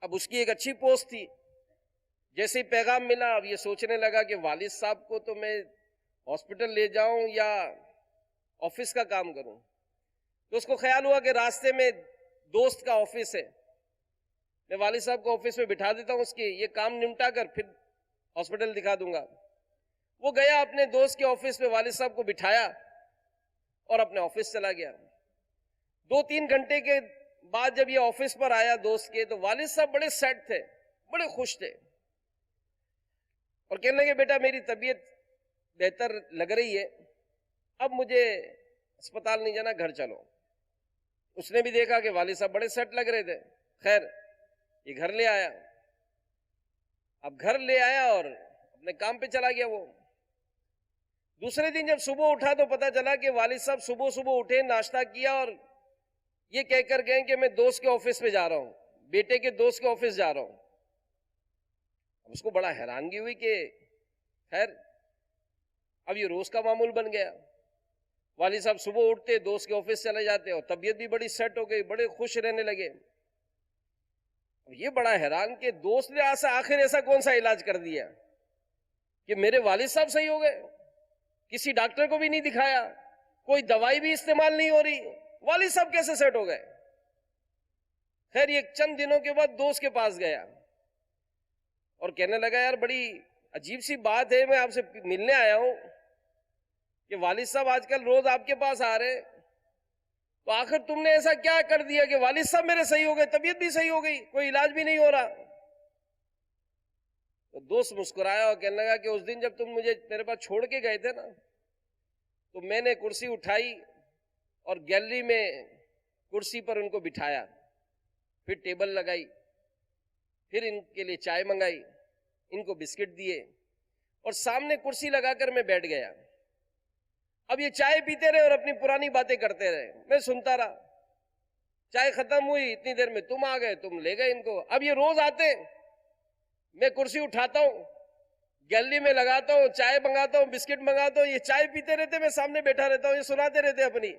اب اس کی ایک اچھی پوسٹ تھی. جیسے ہی پیغام ملا اب یہ سوچنے لگا کہ والد صاحب کو تو میں ہاسپٹل لے جاؤں یا آفس کا کام کروں. تو اس کو خیال ہوا کہ راستے میں دوست کا آفس ہے، میں والد صاحب کو آفس میں بٹھا دیتا ہوں، اس کی یہ کام نمٹا کر پھر ہاسپٹل دکھا دوں گا. وہ گیا اپنے دوست کے آفس میں، والد صاحب کو بٹھایا اور اپنے آفس چلا گیا. 2-3 گھنٹے کے بعد جب یہ آفس پر آیا دوست کے، تو والد صاحب بڑے سیٹ تھے، بڑے خوش تھے اور کہنے لگے بیٹا میری طبیعت بہتر لگ رہی ہے، اب مجھے اسپتال نہیں جانا، گھر چلو. اس نے بھی دیکھا کہ والد صاحب بڑے سیٹ لگ رہے تھے. خیر یہ گھر لے آیا. اب گھر لے آیا اور اپنے کام پہ چلا گیا. وہ دوسرے دن جب صبح اٹھا تو پتا چلا کہ والد صاحب صبح صبح اٹھے، ناشتہ کیا اور یہ کہہ کر گئے کہ میں دوست کے آفس میں جا رہا ہوں، بیٹے کے دوست کے آفس جا رہا ہوں. اب اس کو بڑا حیرانگی ہوئی کہ خیر اب یہ روز کا معمول بن گیا. والد صاحب صبح اٹھتے، دوست کے آفس چلے جاتے اور طبیعت بھی بڑی سیٹ ہو گئی، بڑے خوش رہنے لگے. اب یہ بڑا حیران کہ دوست نے آخر ایسا کون سا علاج کر دیا کہ میرے والد صاحب صحیح ہو گئے. کسی ڈاکٹر کو بھی نہیں دکھایا، کوئی دوائی بھی استعمال نہیں ہو رہی، والد صاحب کیسے سیٹ ہو گئے. خیر یہ چند دنوں کے بعد دوست کے پاس گیا اور کہنے لگا یار بڑی عجیب سی بات ہے، میں آپ سے ملنے آیا ہوں کہ والد صاحب آج کل روز آپ کے پاس آ رہے، تو آخر تم نے ایسا کیا کر دیا کہ والد صاحب میرے صحیح ہو گئے، طبیعت بھی صحیح ہو گئی، کوئی علاج بھی نہیں ہو رہا. تو دوست مسکرایا اور کہنے لگا کہ اس دن جب تم مجھے میرے پاس چھوڑ کے گئے تھے نا، تو میں نے کرسی اٹھائی اور گیلری میں کرسی پر ان کو بٹھایا، پھر ٹیبل لگائی، پھر ان کے لیے چائے منگائی، ان کو بسکٹ دیے اور سامنے کرسی لگا کر میں بیٹھ گیا. اب یہ چائے پیتے رہے اور اپنی پرانی باتیں کرتے رہے، میں سنتا رہا. چائے ختم ہوئی، اتنی دیر میں تم آ گئے، تم لے گئے ان کو. اب یہ روز آتے، میں کرسی اٹھاتا ہوں، گیلری میں لگاتا ہوں، چائے منگاتا ہوں، بسکٹ منگاتا ہوں، یہ چائے پیتے رہتے، میں سامنے بیٹھا رہتا ہوں، یہ سناتے رہتے اپنی،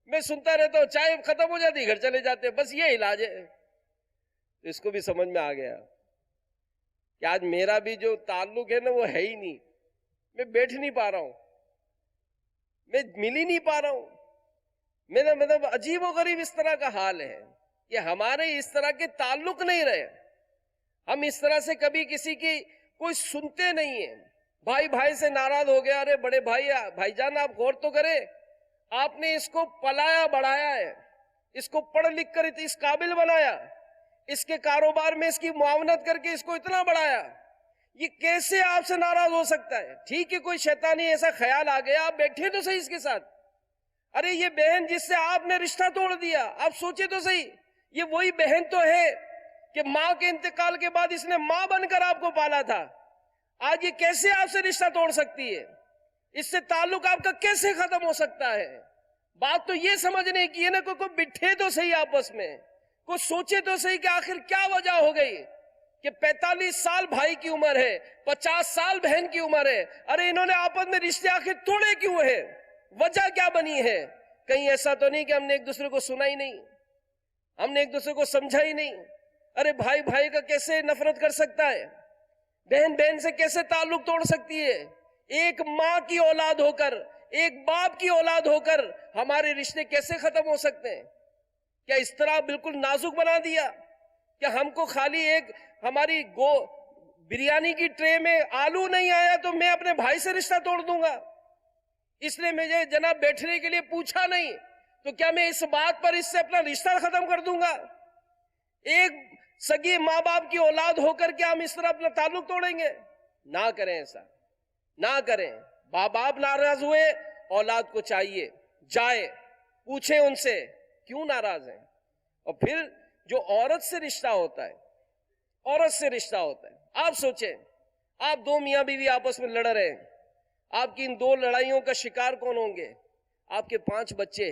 میں سنتا رہتا ہوں. چائے ختم ہو جاتی، گھر چلے جاتے، بس یہ علاج ہے. تو اس کو بھی سمجھ میں آ گیا کہ آج میرا بھی جو تعلق ہے نا وہ ہے ہی نہیں، میں بیٹھ نہیں پا رہا ہوں، میں مل ہی نہیں پا رہا ہوں. میرا مطلب عجیب و غریب اس طرح کا حال ہے کہ ہمارے اس طرح کے تعلق نہیں رہے. ہم اس طرح سے کبھی کسی کی کوئی سنتے نہیں ہیں. بھائی بھائی سے ناراض ہو گیا، ارے بڑے بھائی جان آپ غور تو کریں، آپ نے اس کو پلایا بڑھایا ہے، اس کو پڑھ لکھ کر اس قابل بنایا، اس کے کاروبار میں اس کی معاونت کر کے اس کو اتنا بڑھایا، یہ کیسے آپ سے ناراض ہو سکتا ہے؟ ٹھیک ہے کوئی شیطانی ایسا خیال آ گیا، آپ بیٹھے تو صحیح اس کے ساتھ. ارے یہ بہن جس سے آپ نے رشتہ توڑ دیا، آپ سوچے تو صحیح، یہ وہی بہن تو ہے کہ ماں کے انتقال کے بعد اس نے ماں بن کر آپ کو پالا تھا. آج یہ کیسے آپ سے رشتہ توڑ سکتی ہے؟ اس سے تعلق آپ کا کیسے ختم ہو سکتا ہے؟ بات تو یہ سمجھنے کی ہے نا، کوئی بٹھے تو صحیح آپس میں، کوئی سوچے تو صحیح کہ آخر کیا وجہ ہو گئی کہ 45 سال بھائی کی عمر ہے، 50 سال بہن کی عمر ہے. ارے انہوں نے آپس میں رشتے آخر توڑے کیوں ہیں؟ وجہ کیا بنی ہے؟ کہیں ایسا تو نہیں کہ ہم نے ایک دوسرے کو سنا ہی نہیں، ہم نے ایک دوسرے کو سمجھا ہی نہیں. ارے بھائی بھائی کا کیسے نفرت کر سکتا ہے؟ بہن بہن سے کیسے تعلق توڑ سکتی ہے؟ ایک ماں کی اولاد ہو کر، ایک باپ کی اولاد ہو کر ہمارے رشتے کیسے ختم ہو سکتے ہیں؟ کیا اس طرح بالکل نازک بنا دیا کہ ہم کو خالی ایک ہماری بریانی کی ٹرے میں آلو نہیں آیا تو میں اپنے بھائی سے رشتہ توڑ دوں گا؟ اس لیے مجھے جناب بیٹھنے کے لیے پوچھا نہیں، تو کیا میں اس بات پر اس سے اپنا رشتہ ختم کر دوں گا؟ ایک سگی ماں باپ کی اولاد ہو کر کیا ہم اس طرح اپنا تعلق توڑیں گے؟ نہ کریں ایسا، نہ کریں. باپ ناراض ہوئے، اولاد کو چاہیے جائے پوچھیں ان سے کیوں ناراض ہیں. اور پھر جو عورت سے رشتہ ہوتا ہے، عورت سے رشتہ ہوتا ہے، آپ سوچیں، آپ 2 میاں بیوی آپس میں لڑ رہے ہیں، آپ کی ان 2 لڑائیوں کا شکار کون ہوں گے؟ آپ کے 5 بچے،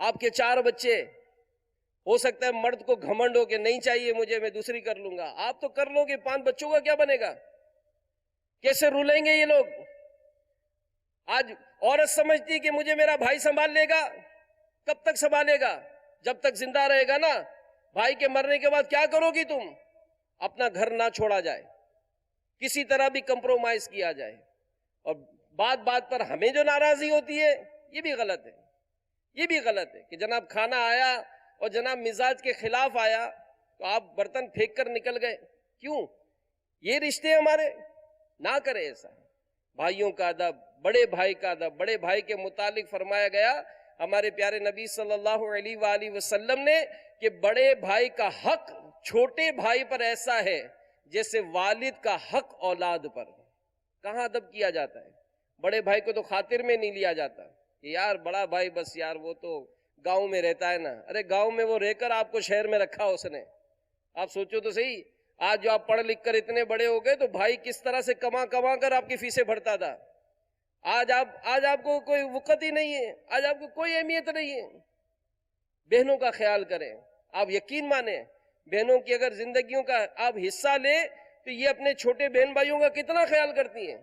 آپ کے 4 بچے، ہو سکتا ہے مرد کو گھمنڈ ہو کہ نہیں چاہیے مجھے، میں دوسری کر لوں گا. آپ تو کر لو گے، 5 بچوں کا کیا بنے گا؟ کیسے رولیں گے یہ لوگ؟ آج عورت سمجھتی کہ مجھے میرا بھائی سنبھال لے گا. کب تک سنبھالے گا؟ جب تک زندہ رہے گا نا. بھائی کے مرنے کے بعد کیا کرو گی تم؟ اپنا گھر نہ چھوڑا جائے، کسی طرح بھی کمپرومائز کیا جائے. اور بات بات پر ہمیں جو ناراضی ہوتی ہے، یہ بھی غلط ہے. یہ بھی غلط ہے کہ جناب کھانا آیا اور جناب مزاج کے خلاف آیا تو آپ برتن پھینک کر نکل گئے. کیوں؟ یہ رشتے ہمارے. نہ کرے ایسا. بھائیوں کا ادب، بڑے بھائی کا ادب. بڑے بھائی کے متعلق فرمایا گیا ہمارے پیارے نبی صلی اللہ علیہ وآلہ وسلم نے کہ بڑے بھائی کا حق چھوٹے بھائی پر ایسا ہے جیسے والد کا حق اولاد پر. کہاں ادب کیا جاتا ہے؟ بڑے بھائی کو تو خاطر میں نہیں لیا جاتا کہ یار بڑا بھائی بس یار وہ تو گاؤں میں رہتا ہے نا. ارے گاؤں میں وہ رہ کر آپ کو شہر میں رکھا اس نے. آپ سوچو تو صحیح، آج جو آپ پڑھ لکھ کر اتنے بڑے ہو گئے تو بھائی کس طرح سے کما کر آپ کی فیسیں بھرتا تھا. آج آپ کو کوئی وقت ہی نہیں ہے، آج آپ کو کوئی اہمیت نہیں ہے. بہنوں کا خیال کریں. آپ یقین مانیں بہنوں کی اگر زندگیوں کا آپ حصہ لیں تو یہ اپنے چھوٹے بہن بھائیوں کا کتنا خیال کرتی ہیں.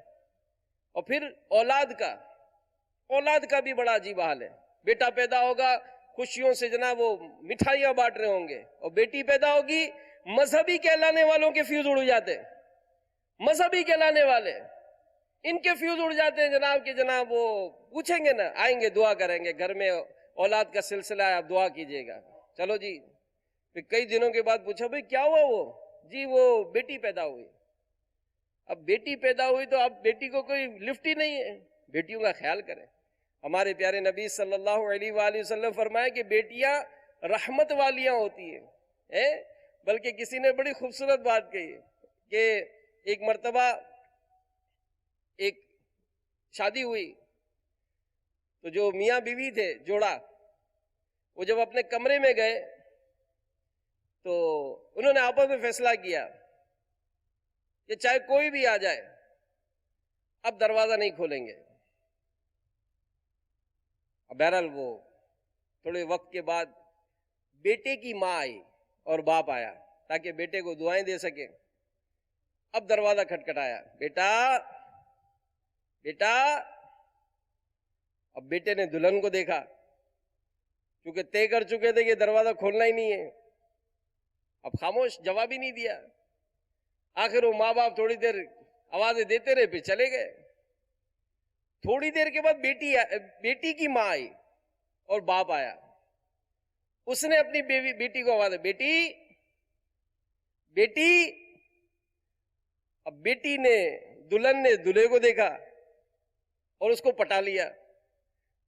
اور پھر اولاد کا بھی بڑا عجیب حال ہے. بیٹا پیدا ہوگا، خوشیوں سے جناب وہ مٹھائیاں بانٹ رہے ہوں گے، اور بیٹی پیدا ہوگی، مذہبی کہلانے والوں کے فیوز اڑ جاتے. مذہبی کہلانے والے ان کے فیوز اڑ جاتے ہیں جناب کہ جناب وہ پوچھیں گے نا، آئیں گے دعا کریں گے، گھر میں اولاد کا سلسلہ ہے آپ دعا کیجئے گا. چلو جی. پھر کئی دنوں کے بعد پوچھا بھئی کیا ہوا؟ وہ جی وہ بیٹی پیدا ہوئی. اب بیٹی پیدا ہوئی تو اب بیٹی کو کوئی لفٹ ہی نہیں ہے. بیٹیوں کا خیال کریں. ہمارے پیارے نبی صلی اللہ علیہ وآلہ وسلم فرمائے کہ بیٹیاں رحمت والیاں ہوتی ہیں. بلکہ کسی نے بڑی خوبصورت بات کہی کہ ایک مرتبہ ایک شادی ہوئی تو جو میاں بیوی تھے جوڑا، وہ جب اپنے کمرے میں گئے تو انہوں نے آپس میں فیصلہ کیا کہ چاہے کوئی بھی آ جائے اب دروازہ نہیں کھولیں گے. بہرحال وہ تھوڑے وقت کے بعد بیٹے کی ماں آئی اور باپ آیا تاکہ بیٹے کو دعائیں دے سکیں. اب دروازہ کھٹکھٹایا، بیٹا بیٹا. اب بیٹے نے دلہن کو دیکھا، کیونکہ طے کر چکے تھے کہ دروازہ کھولنا ہی نہیں ہے. اب خاموش، جواب ہی نہیں دیا. آخر وہ ماں باپ تھوڑی دیر آوازیں دیتے رہے، پھر چلے گئے. تھوڑی دیر کے بعد بیٹی کی ماں آئی اور باپ آیا. اس نے اپنی بیٹی کو آواز دی، بیٹی بیٹی. اب بیٹی نے، دلہن نے دلہے کو دیکھا اور اس کو پٹا لیا.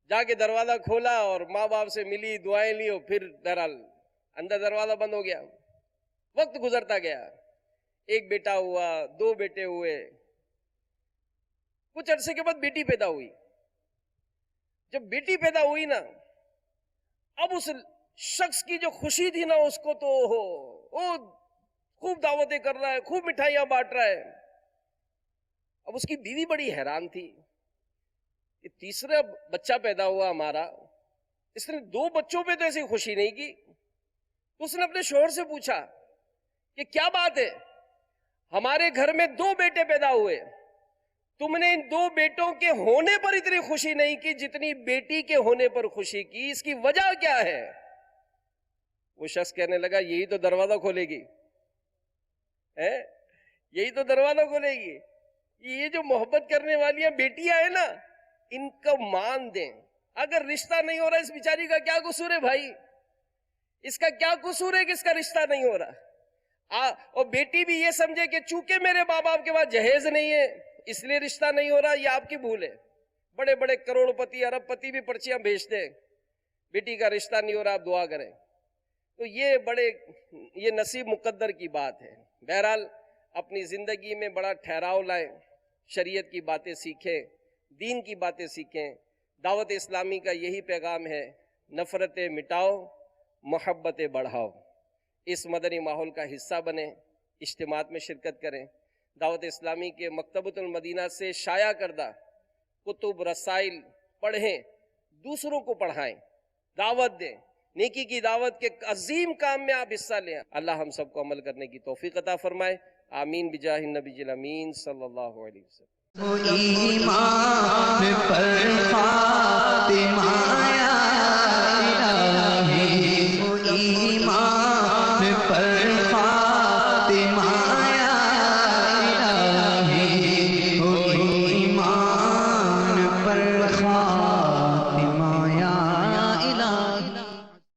جا کے دروازہ کھولا اور ماں باپ سے ملی، دعائیں لی، اور پھر بہرحال اندر دروازہ بند ہو گیا. وقت گزرتا گیا، ایک بیٹا ہوا، 2 بیٹے ہوئے. کچھ عرصے کے بعد بیٹی پیدا ہوئی. جب بیٹی پیدا ہوئی نا، اب اس شخص کی جو خوشی تھی نا، اس کو تو وہ خوب دعوتیں کر رہا ہے، خوب مٹھائیاں بانٹ رہا ہے. اب اس کی بیوی بڑی حیران تھی کہ تیسرا بچہ پیدا ہوا ہمارا، اس نے 2 بچوں پہ تو ایسی خوشی نہیں کی. تو اس نے اپنے شوہر سے پوچھا کہ کیا بات ہے، ہمارے گھر میں 2 بیٹے پیدا ہوئے، تم نے ان 2 بیٹوں کے ہونے پر اتنی خوشی نہیں کی جتنی بیٹی کے ہونے پر خوشی کی، اس کی وجہ کیا ہے؟ وہ شخص کہنے لگا یہی تو دروازہ کھولے گی، یہی تو دروازہ کھولے گی. یہ جو محبت کرنے والی بیٹیاں ہیں نا، ان کو مان دیں. اگر رشتہ نہیں ہو رہا، اس بیچاری کا کیا قصور ہے بھائی؟ اس کا کیا قصور ہے کہ اس کا رشتہ نہیں ہو رہا؟ اور بیٹی بھی یہ سمجھے کہ چونکہ میرے باپ باپ کے پاس جہیز نہیں ہے اس لیے رشتہ نہیں ہو رہا، یہ آپ کی بھول ہے. بڑے بڑے کروڑ پتی، ارب پتی بھی پرچیاں بھیجتے ہیں، بیٹی کا رشتہ نہیں ہو رہا، آپ دعا کریں. تو یہ نصیب مقدر کی بات ہے. بہرحال اپنی زندگی میں بڑا ٹھہراؤ لائیں، شریعت کی باتیں سیکھیں، دین کی باتیں سیکھیں. دعوت اسلامی کا یہی پیغام ہے، نفرتیں مٹاؤ، محبتیں بڑھاؤ. اس مدنی ماحول کا حصہ بنیں، اجتماعات میں شرکت کریں. دعوت اسلامی کے مکتبۃ المدینہ سے شائع کردہ کتب، رسائل پڑھیں، دوسروں کو پڑھائیں، دعوت دیں. نیکی کی دعوت کے عظیم کام میں آپ حصہ لیں. اللہ ہم سب کو عمل کرنے کی توفیق عطا فرمائے. آمین بجاہ النبی الامین صلی اللہ علیہ وسلم. ایمان پر